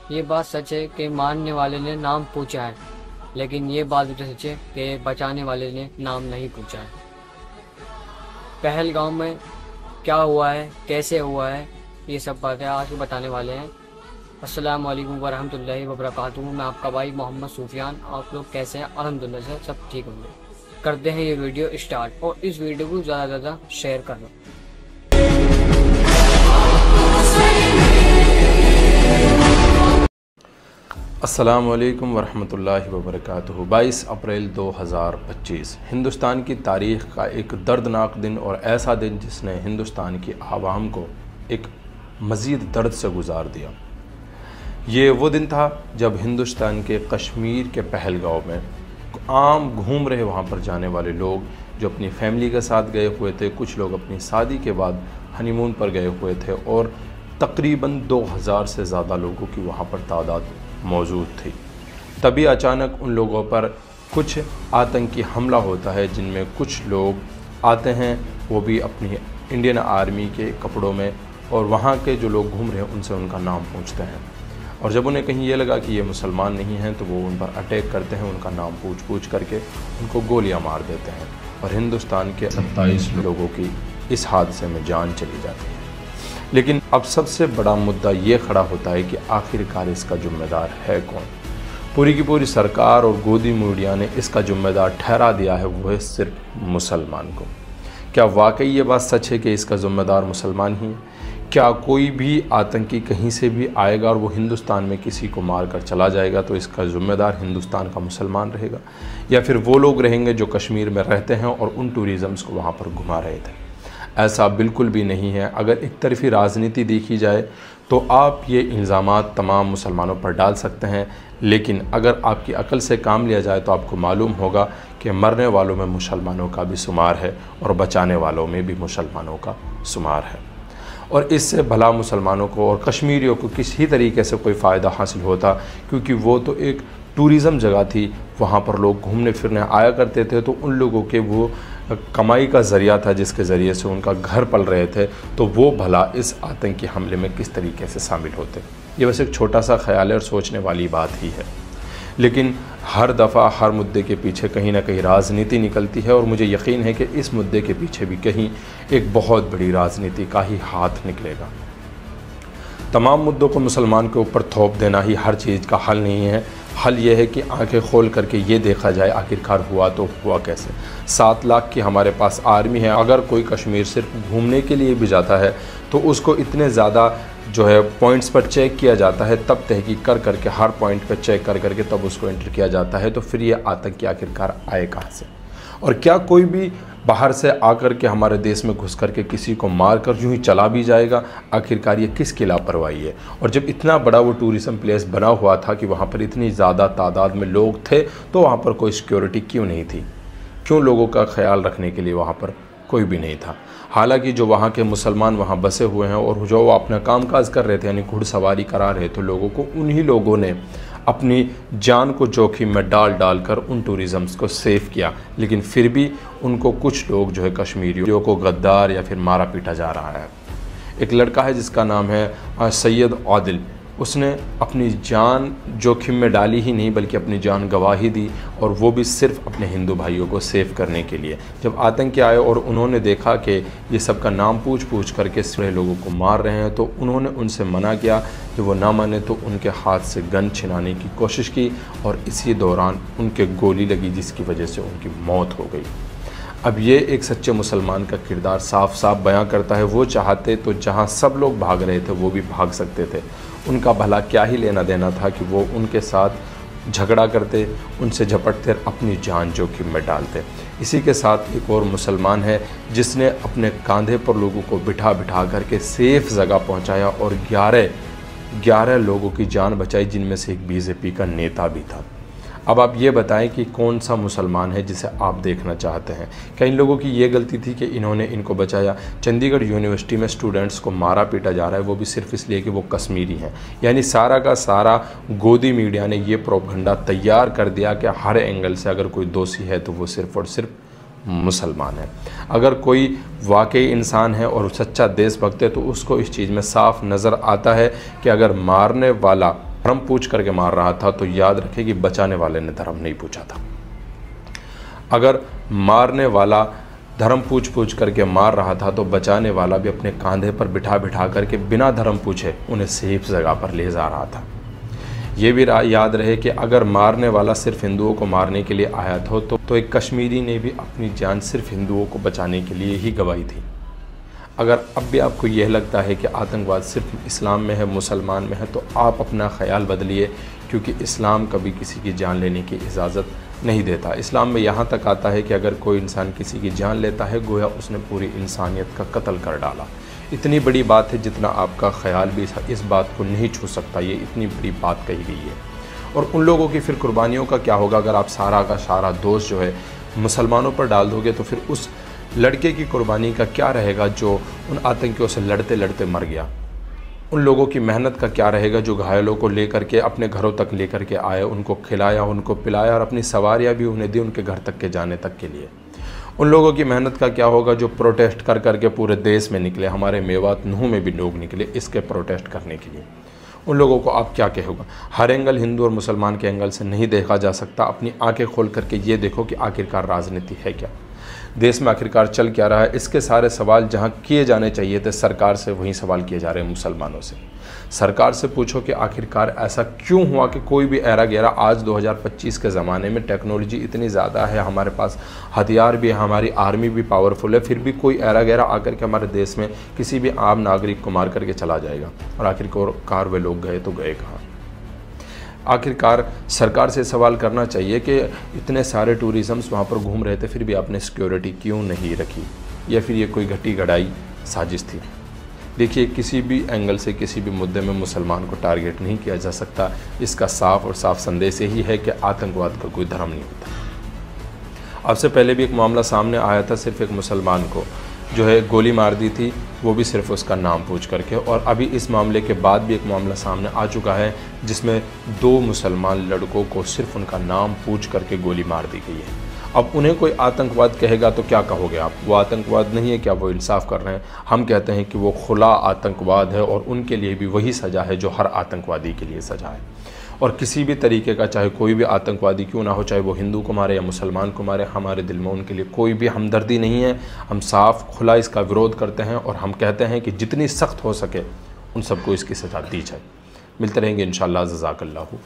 ये बात सच है कि मारने वाले ने नाम पूछा है, लेकिन ये बात भी सच है कि बचाने वाले ने नाम नहीं पूछा है। पहलगाम में क्या हुआ है, कैसे हुआ है, ये सब बातें आज बताने वाले हैं। अस्सलाम वालेकुम वरहमतुल्लाहि वबरकातुहू। मैं आपका भाई मोहम्मद सूफियान। आप लोग कैसे हैं? अल्हम्दुलिल्लाह से सब ठीक होंगे। करते हैं ये वीडियो स्टार्ट, और इस वीडियो को ज़्यादा से ज़्यादा शेयर कर दो। अस्सलाम वालेकुम वरहमतुल्लाहि वबरकातुहू। 22 अप्रैल 2025 हिंदुस्तान की तारीख़ का एक दर्दनाक दिन, और ऐसा दिन जिसने हिंदुस्तान की आवाम को एक मज़ीद दर्द से गुजार दिया। ये वो दिन था जब हिंदुस्तान के कश्मीर के पहलगाम में आम घूम रहे वहाँ पर जाने वाले लोग जो अपनी फैमिली के साथ गए हुए थे, कुछ लोग अपनी शादी के बाद हनीमून पर गए हुए थे, और तकरीबन 2000 से ज़्यादा लोगों की वहाँ पर तादाद मौजूद थी। तभी अचानक उन लोगों पर कुछ आतंकी हमला होता है, जिनमें कुछ लोग आते हैं, वो भी अपनी इंडियन आर्मी के कपड़ों में, और वहाँ के जो लोग घूम रहे हैं उनसे उनका नाम पूछते हैं। और जब उन्हें कहीं ये लगा कि ये मुसलमान नहीं हैं, तो वो उन पर अटैक करते हैं, उनका नाम पूछ करके उनको गोलियां मार देते हैं, और हिंदुस्तान के 27 लोगों की इस हादसे में जान चली जाती है। लेकिन अब सबसे बड़ा मुद्दा ये खड़ा होता है कि आखिरकार इसका जिम्मेदार है कौन। पूरी की पूरी सरकार और गोदी मीडिया ने इसका जिम्मेदार ठहरा दिया है वो है सिर्फ मुसलमान को। क्या वाकई ये बात सच है कि इसका जिम्मेदार मुसलमान ही है? क्या कोई भी आतंकी कहीं से भी आएगा और वो हिंदुस्तान में किसी को मार कर चला जाएगा तो इसका जिम्मेदार हिंदुस्तान का मुसलमान रहेगा, या फिर वो लोग रहेंगे जो कश्मीर में रहते हैं और उन टूरिज़म्स को वहाँ पर घुमा रहे थे? ऐसा बिल्कुल भी नहीं है। अगर एक तरफी राजनीति देखी जाए तो आप ये इल्ज़ामात तमाम मुसलमानों पर डाल सकते हैं, लेकिन अगर आपकी अकल से काम लिया जाए तो आपको मालूम होगा कि मरने वालों में मुसलमानों का भी शुमार है और बचाने वालों में भी मुसलमानों का शुमार है। और इससे भला मुसलमानों को और कश्मीरियों को किसी तरीके से कोई फ़ायदा हासिल होता, क्योंकि वो तो एक टूरिज़म जगह थी, वहाँ पर लोग घूमने फिरने आया करते थे, तो उन लोगों के वो कमाई का ज़रिया था जिसके ज़रिए से उनका घर पल रहे थे, तो वो भला इस आतंकी हमले में किस तरीके से शामिल होते। ये बस एक छोटा सा ख्याल है और सोचने वाली बात ही है, लेकिन हर दफ़ा हर मुद्दे के पीछे कहीं ना कहीं राजनीति निकलती है, और मुझे यकीन है कि इस मुद्दे के पीछे भी कहीं एक बहुत बड़ी राजनीति का ही हाथ निकलेगा। तमाम मुद्दों को मुसलमान के ऊपर थोप देना ही हर चीज़ का हल नहीं है। हल ये है कि आंखें खोल करके ये देखा जाए आखिरकार हुआ तो हुआ कैसे। 7 लाख की हमारे पास आर्मी है, अगर कोई कश्मीर सिर्फ घूमने के लिए भी जाता है तो उसको इतने ज़्यादा जो है पॉइंट्स पर चेक किया जाता है, तब तहकीक कर करके हर पॉइंट पर चेक कर करके तब उसको एंटर किया जाता है। तो फिर ये आतंकी आखिरकार आए कहाँ से? और क्या कोई भी बाहर से आकर के हमारे देश में घुस करके किसी को मार कर यूँ ही चला भी जाएगा? आखिरकार ये किसकी लापरवाही है? और जब इतना बड़ा वो टूरिज़म प्लेस बना हुआ था कि वहाँ पर इतनी ज़्यादा तादाद में लोग थे, तो वहाँ पर कोई सिक्योरिटी क्यों नहीं थी? क्यों लोगों का ख्याल रखने के लिए वहाँ पर कोई भी नहीं था? हालांकि जो वहाँ के मुसलमान वहाँ बसे हुए हैं और जो अपना कामकाज कर रहे थे, यानी घुड़सवारी करा रहे थे लोगों को, उन्हीं लोगों ने अपनी जान को जोखिम में डाल कर उन टूरिज़म्स को सेव किया। लेकिन फिर भी उनको कुछ लोग जो है कश्मीरियों को गद्दार या फिर मारा पीटा जा रहा है। एक लड़का है जिसका नाम है सैयद आदिल, उसने अपनी जान जोखिम में डाली ही नहीं बल्कि अपनी जान गंवा ही दी, और वो भी सिर्फ अपने हिंदू भाइयों को सेव करने के लिए। जब आतंकी आए और उन्होंने देखा कि ये सब का नाम पूछ करके सारे लोगों को मार रहे हैं, तो उन्होंने उनसे मना किया। कि वो ना माने तो उनके हाथ से गन छिनाने की कोशिश की, और इसी दौरान उनके गोली लगी जिसकी वजह से उनकी मौत हो गई। अब ये एक सच्चे मुसलमान का किरदार साफ साफ बयां करता है। वो चाहते तो जहां सब लोग भाग रहे थे वो भी भाग सकते थे। उनका भला क्या ही लेना देना था कि वो उनके साथ झगड़ा करते, उनसे झपटते, अपनी जान जोखिम में डालते। इसी के साथ एक और मुसलमान है जिसने अपने कंधे पर लोगों को बिठा करके सेफ जगह पहुंचाया और 11 लोगों की जान बचाई, जिनमें से एक बीजेपी का नेता भी था। अब आप ये बताएं कि कौन सा मुसलमान है जिसे आप देखना चाहते हैं? क्या इन लोगों की ये गलती थी कि इन्होंने इनको बचाया? चंडीगढ़ यूनिवर्सिटी में स्टूडेंट्स को मारा पीटा जा रहा है, वो भी सिर्फ इसलिए कि वो कश्मीरी हैं। यानी सारा का सारा गोदी मीडिया ने ये प्रोपगंडा तैयार कर दिया कि हर एंगल से अगर कोई दोषी है तो वो सिर्फ और सिर्फ मुसलमान है। अगर कोई वाकई इंसान है और सच्चा देशभक्त है तो उसको इस चीज़ में साफ नज़र आता है कि अगर मारने वाला धर्म पूछ करके मार रहा था तो याद रखे कि बचाने वाले ने धर्म नहीं पूछा था। अगर मारने वाला धर्म पूछ करके मार रहा था तो बचाने वाला भी अपने कंधे पर बिठा करके बिना धर्म पूछे उन्हें सेफ जगह पर ले जा रहा था। ये भी याद रहे कि अगर मारने वाला सिर्फ हिंदुओं को मारने के लिए आया था तो एक कश्मीरी ने भी अपनी जान सिर्फ हिंदुओं को बचाने के लिए ही गंवाई थी। अगर अब भी आपको यह लगता है कि आतंकवाद सिर्फ इस्लाम में है, मुसलमान में है, तो आप अपना ख्याल बदलिए, क्योंकि इस्लाम कभी किसी की जान लेने की इजाज़त नहीं देता। इस्लाम में यहाँ तक आता है कि अगर कोई इंसान किसी की जान लेता है गोया उसने पूरी इंसानियत का कत्ल कर डाला। इतनी बड़ी बात है जितना आपका ख्याल भी इस बात को नहीं छू सकता, ये इतनी बड़ी बात कही गई है। और उन लोगों की फिर कुर्बानियों का क्या होगा? अगर आप सारा का सारा दोष जो है मुसलमानों पर डाल दोगे तो फिर उस लड़के की कुर्बानी का क्या रहेगा जो उन आतंकियों से लड़ते लड़ते मर गया? उन लोगों की मेहनत का क्या रहेगा जो घायलों को लेकर के अपने घरों तक लेकर के आए, उनको खिलाया, उनको पिलाया और अपनी सवारियां भी उन्हें दी उनके घर तक के जाने तक के लिए? उन लोगों की मेहनत का क्या होगा जो प्रोटेस्ट कर करके पूरे देश में निकले? हमारे मेवात नूह में भी लोग निकले इसके प्रोटेस्ट करने के लिए। उन लोगों को आप क्या कहोगे? हर एंगल हिंदू और मुसलमान के एंगल से नहीं देखा जा सकता। अपनी आंखें खोल करके ये देखो कि आखिरकार राजनीति है क्या, देश में आखिरकार चल क्या रहा है। इसके सारे सवाल जहां किए जाने चाहिए थे सरकार से, वहीं सवाल किए जा रहे हैं मुसलमानों से। सरकार से पूछो कि आखिरकार ऐसा क्यों हुआ कि कोई भी ऐरा गैरा, आज 2025 के ज़माने में टेक्नोलॉजी इतनी ज़्यादा है, हमारे पास हथियार भी है, हमारी आर्मी भी पावरफुल है, फिर भी कोई ऐरा गैरा आकर के हमारे देश में किसी भी आम नागरिक को मार करके चला जाएगा। और आखिरकार वे लोग गए तो गए कहाँ? आखिरकार सरकार से सवाल करना चाहिए कि इतने सारे टूरिज़म्स वहाँ पर घूम रहे थे, फिर भी आपने सिक्योरिटी क्यों नहीं रखी? या फिर ये कोई घटी गड़ाई साजिश थी? देखिए, किसी भी एंगल से किसी भी मुद्दे में मुसलमान को टारगेट नहीं किया जा सकता। इसका साफ और साफ संदेश यही है कि आतंकवाद का कोई धर्म नहीं होता। अब से पहले भी एक मामला सामने आया था, सिर्फ एक मुसलमान को जो है गोली मार दी थी, वो भी सिर्फ उसका नाम पूछ करके। और अभी इस मामले के बाद भी एक मामला सामने आ चुका है जिसमें 2 मुसलमान लड़कों को सिर्फ उनका नाम पूछ करके गोली मार दी गई है। अब उन्हें कोई आतंकवाद कहेगा तो क्या कहोगे आप? वो आतंकवाद नहीं है क्या? वो इंसाफ कर रहे हैं? हम कहते हैं कि वो खुला आतंकवाद है और उनके लिए भी वही सज़ा है जो हर आतंकवादी के लिए सज़ा है। और किसी भी तरीके का, चाहे कोई भी आतंकवादी क्यों ना हो, चाहे वो हिंदू को मारे या मुसलमान को मारे, हमारे दिल में उनके लिए कोई भी हमदर्दी नहीं है। हम साफ खुला इसका विरोध करते हैं और हम कहते हैं कि जितनी सख्त हो सके उन सबको इसकी सज़ा दी जाए। मिलते रहेंगे इंशाअल्लाह। जज़ाकल्लाहु।